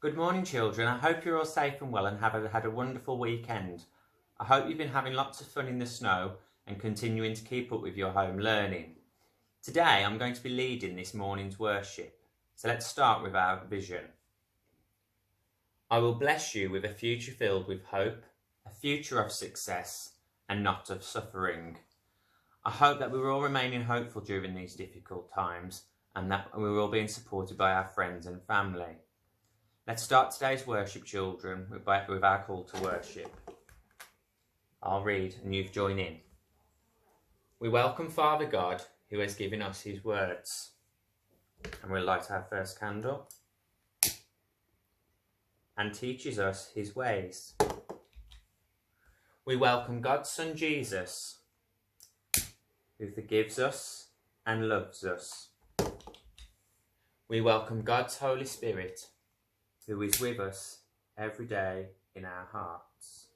Good morning, children. I hope you're all safe and well and have had a wonderful weekend. I hope you've been having lots of fun in the snow and continuing to keep up with your home learning. Today I'm going to be leading this morning's worship. So let's start with our vision. I will bless you with a future filled with hope, a future of success and not of suffering. I hope that we will all remain hopeful during these difficult times and that we will all be supported by our friends and family. Let's start today's worship, children, with our call to worship. I'll read and you've joined in. We welcome Father God, who has given us his words. And we'll light our first candle. And teaches us his ways. We welcome God's Son Jesus, who forgives us and loves us. We welcome God's Holy Spirit, who is with us every day in our hearts.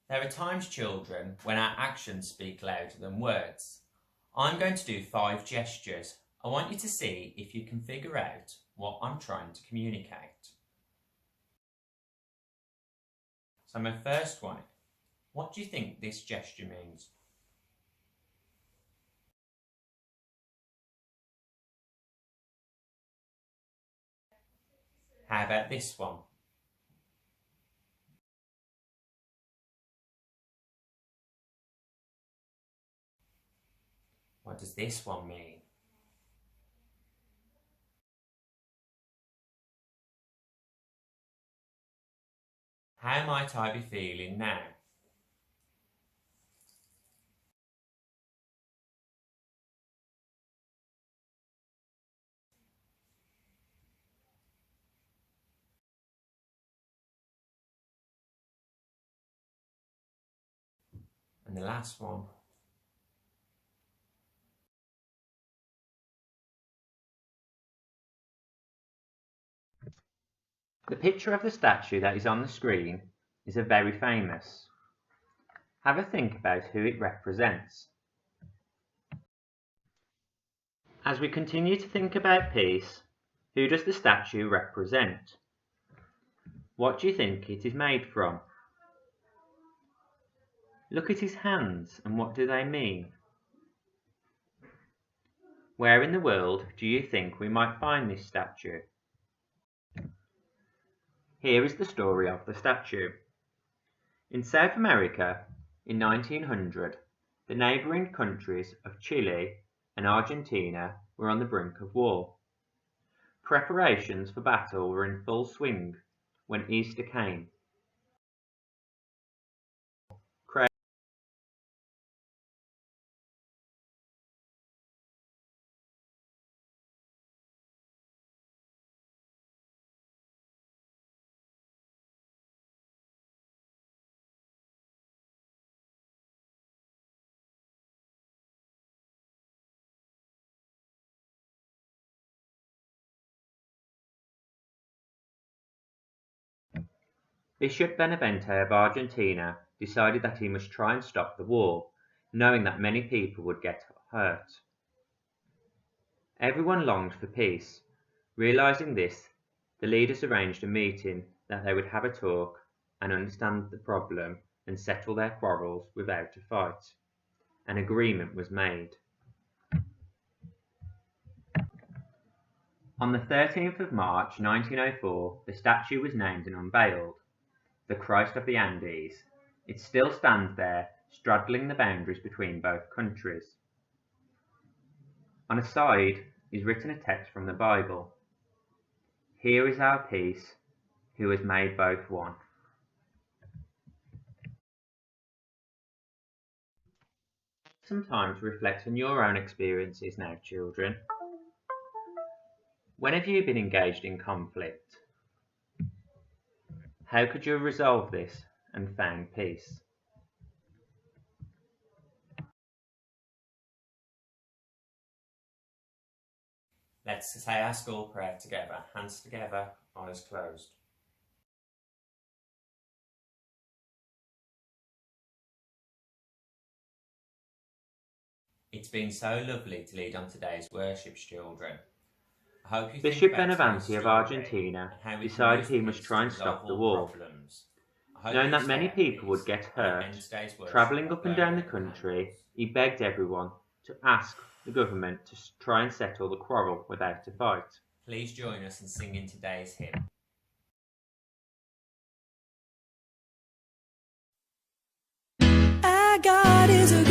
There are times, children, when our actions speak louder than words. I'm going to do 5 gestures. I want you to see if you can figure out what I'm trying to communicate. So my first one, what do you think this gesture means? How about this one? What does this one mean? How might I be feeling now? And the last one. The picture of the statue that is on the screen is very famous. Have a think about who it represents. As we continue to think about peace, who does the statue represent? What do you think it is made from? Look at his hands and what do they mean? Where in the world do you think we might find this statue? Here is the story of the statue. In South America, in 1900, the neighbouring countries of Chile and Argentina were on the brink of war. Preparations for battle were in full swing when Easter came. Bishop Benavente of Argentina decided that he must try and stop the war, knowing that many people would get hurt. Everyone longed for peace. Realizing this, the leaders arranged a meeting that they would have a talk and understand the problem and settle their quarrels without a fight. An agreement was made. On the 13th of March 1904, the statue was named and unveiled. The Christ of the Andes. It still stands there, straddling the boundaries between both countries. On a side is written a text from the Bible. Here is our peace, who has made both one. Some time to reflect on your own experiences now, children. When have you been engaged in conflict? How could you have resolved this and found peace? Let's say our school prayer together, hands together, eyes closed. It's been so lovely to lead on today's worship, children. I hope you think Bishop about today's Benavanti of story Argentina and how we can decided use he must peace try to and resolve stop the all war. problems. I hope Knowing you that stay many at people would peace, get and I end hurt today's worship travelling by up and burning down the out the country, candles. he begged everyone to ask the government to try and settle the quarrel without a fight. Please join us in singing today's hymn. Our God is a